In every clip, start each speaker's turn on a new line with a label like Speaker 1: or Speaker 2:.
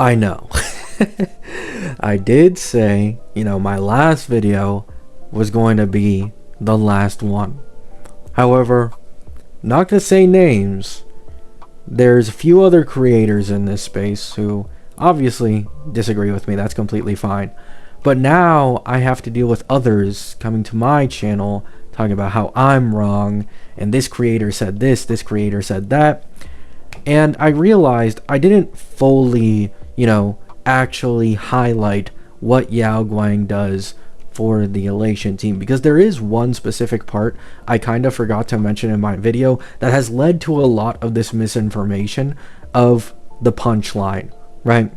Speaker 1: I know. I did say, my last video was going to be the last one. However, not to say names, there's a few other creators in this space who obviously disagree with me. That's completely fine. But now I have to deal with others coming to my channel talking about how I'm wrong and this creator said this creator said that. And I realized I didn't fully, actually highlight what Yaoguang does for the Elation team, because there is one specific part I kind of forgot to mention in my video that has led to a lot of this misinformation of the punchline, right?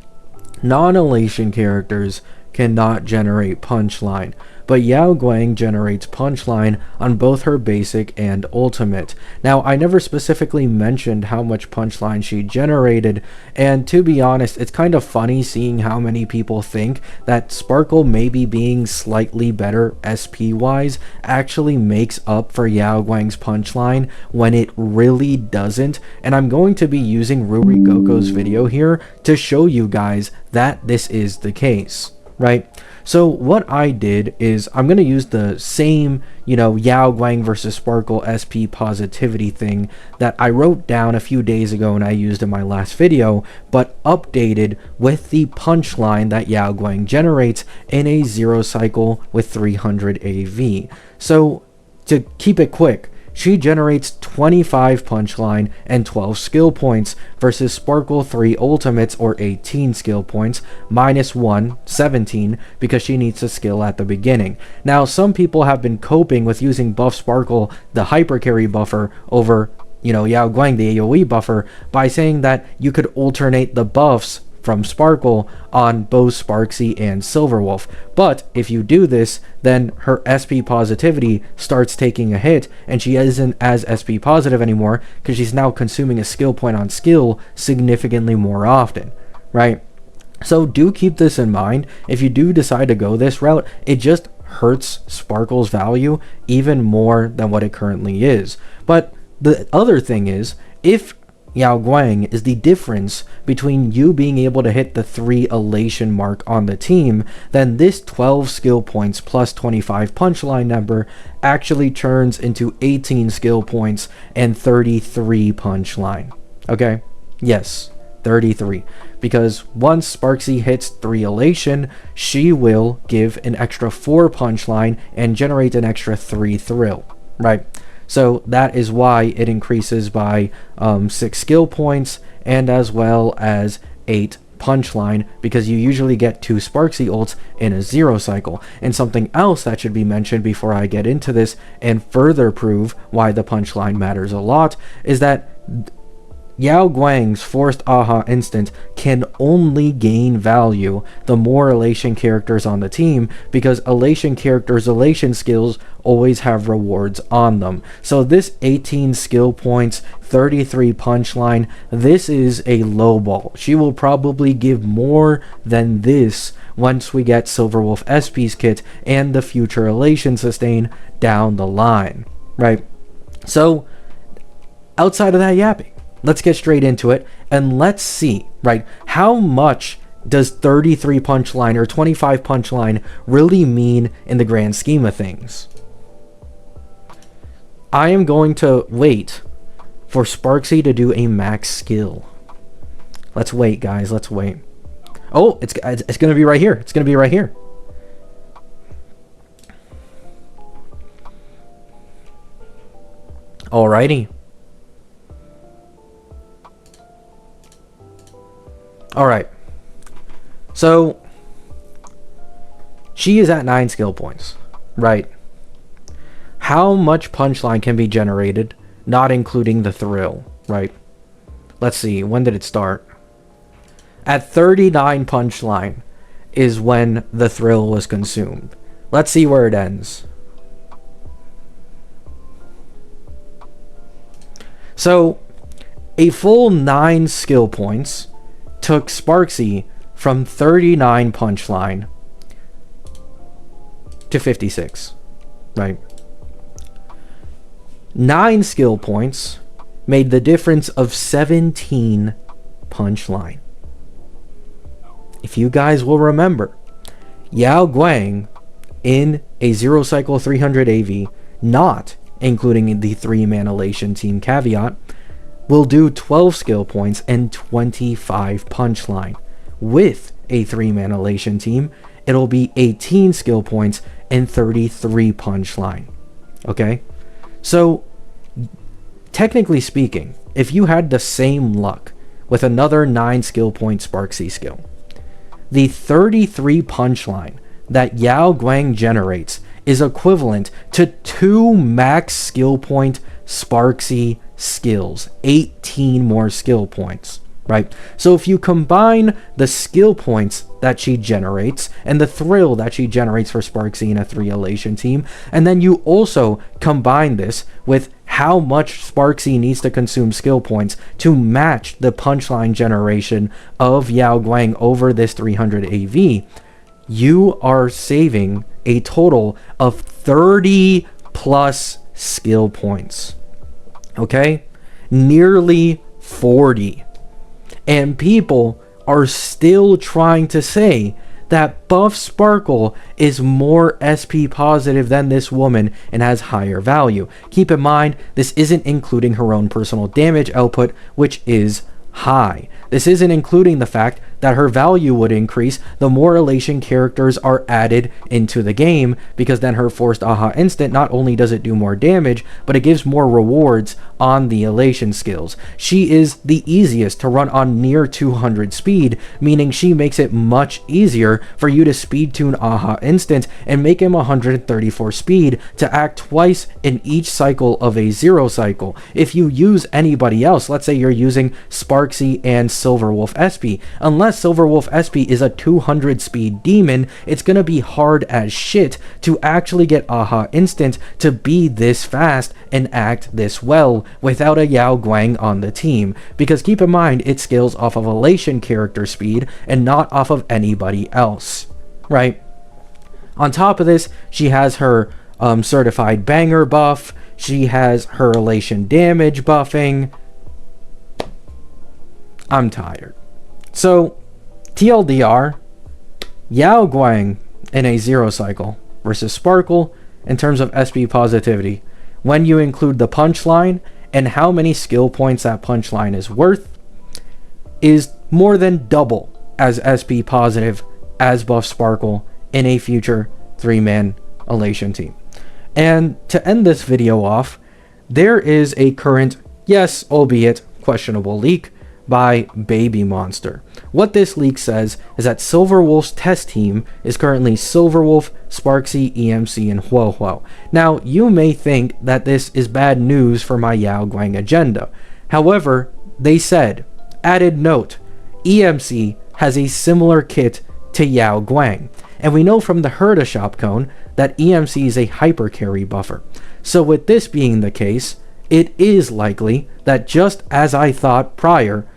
Speaker 1: Non-Elation characters cannot generate punchline, but Yaoguang generates punchline on both her basic and ultimate. Now, I never specifically mentioned how much punchline she generated, and to be honest, it's kind of funny seeing how many people think that Sparkle maybe being slightly better SP-wise actually makes up for Yaoguang's punchline when it really doesn't, and I'm going to be using Ruri Goko's video here to show you guys that this is the case, right? So what I did is I'm going to use the same, Yaoguang versus Sparkle SP positivity thing that I wrote down a few days ago and I used in my last video, but updated with the punchline that Yaoguang generates in a 0 cycle with 300 AV. So to keep it quick, she generates 25 punchline and 12 skill points versus Sparkle 3 ultimates or 18 skill points, minus 1, 17, because she needs a skill at the beginning. Now, some people have been coping with using Buff Sparkle, the hyper carry buffer, over, Yaoguang, the AoE buffer, by saying that you could alternate the buffs from Sparkle on both Sparksy and Silverwolf. But if you do this, then her SP positivity starts taking a hit, and she isn't as SP positive anymore because she's now consuming a skill point on skill significantly more often, right? So do keep this in mind. If you do decide to go this route, it just hurts Sparkle's value even more than what it currently is. But the other thing is, if Yaoguang is the difference between you being able to hit the 3 Elation mark on the team, then this 12 skill points plus 25 punchline number actually turns into 18 skill points and 33 punchline. Okay? Yes, 33. Because once Sparksy hits 3 Elation, she will give an extra 4 punchline and generate an extra 3 thrill, right? So that is why it increases by 6 skill points and as well as 8 punchline, because you usually get 2 Sparksy ults in a 0 cycle. And something else that should be mentioned before I get into this and further prove why the punchline matters a lot is that Yaoguang's forced aha instant can only gain value the more Elation characters on the team, because Elation characters' Elation skills always have rewards on them. So this 18 skill points, 33 punchline, this is a low ball. She will probably give more than this once we get Silverwolf SP's kit and the future Elation sustain down the line, right? So outside of that yapping, let's get straight into it and let's see, right, how much does 33 punchline or 25 punchline really mean in the grand scheme of things? I am going to wait for Sparksy to do a max skill. Let's wait, guys. Let's wait. Oh, it's going to be right here. It's going to be right here. Alrighty. Alright, so she is at 9 skill points, right? How much punchline can be generated, not including the thrill, right? Let's see, when did it start? At 39 punchline is when the thrill was consumed. Let's see where it ends. So, a full 9 skill points took Sparksy from 39 punchline to 56, right? 9 skill points made the difference of 17 punchline. if you guys will remember, Yaoguang in a 0 cycle 300 AV, not including the 3-man Elation team caveat, will do 12 skill points and 25 punchline. With a 3-man Elation team, it'll be 18 skill points and 33 punchline. Okay? So, technically speaking, if you had the same luck with another 9 skill point Sparksy skill, the 33 punchline that Yaoguang generates is equivalent to 2 max skill point Sparksy skills, 18 more skill points, right? So if you combine the skill points that she generates and the thrill that she generates for Sparksy in a 3 Elation team, and then you also combine this with how much Sparksy needs to consume skill points to match the punchline generation of Yaoguang over this 300 AV, you are saving a total of 30 plus skill points. Okay? Nearly 40. And people are still trying to say that Buff Sparkle is more SP positive than this woman and has higher value. Keep in mind, this isn't including her own personal damage output, which is high. This isn't including the fact that her value would increase the more Elation characters are added into the game, because then her forced aha instant, not only does it do more damage, but it gives more rewards on the Elation skills. She is the easiest to run on near 200 speed, meaning she makes it much easier for you to speed tune aha instant and make him 134 speed to act twice in each cycle of a 0 cycle. If you use anybody else, let's say you're using Sparksy and Silverwolf SP, unless Silverwolf SP is a 200 speed demon, it's gonna be hard as shit to actually get aha instant to be this fast and act this well without a Yaoguang on the team, because keep in mind it scales off of Elation character speed and not off of anybody else, right? On top of this, she has her certified banger buff, she has her Elation damage buffing. I'm tired. So, TLDR, Yaoguang in a 0 cycle versus Sparkle in terms of SP positivity, when you include the punchline and how many skill points that punchline is worth, is more than double as SP positive as Buff Sparkle in a future 3-man Elation team. And to end this video off, there is a current, yes, albeit questionable leak by Baby Monster. What this leak says is that Silverwolf's test team is currently Silverwolf, Sparksy, EMC, and Huohuo. Now, you may think that this is bad news for my Yaoguang agenda. However, they said, added note, EMC has a similar kit to Yaoguang, and we know from the Herda shop cone that EMC is a hyper carry buffer. So with this being the case, it is likely that, just as I thought prior,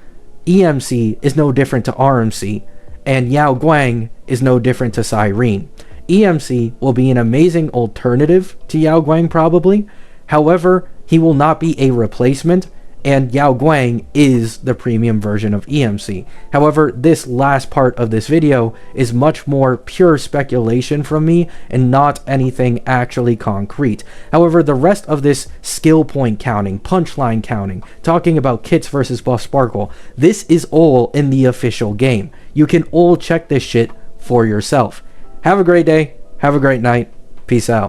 Speaker 1: EMC is no different to RMC, and Yaoguang is no different to Cyrene. EMC will be an amazing alternative to Yaoguang probably, however, he will not be a replacement, and Yaoguang is the premium version of EMC. However, this last part of this video is much more pure speculation from me and not anything actually concrete. However, the rest of this skill point counting, punchline counting, talking about kits versus Buff Sparkle, this is all in the official game. You can all check this shit for yourself. Have a great day. Have a great night. Peace out.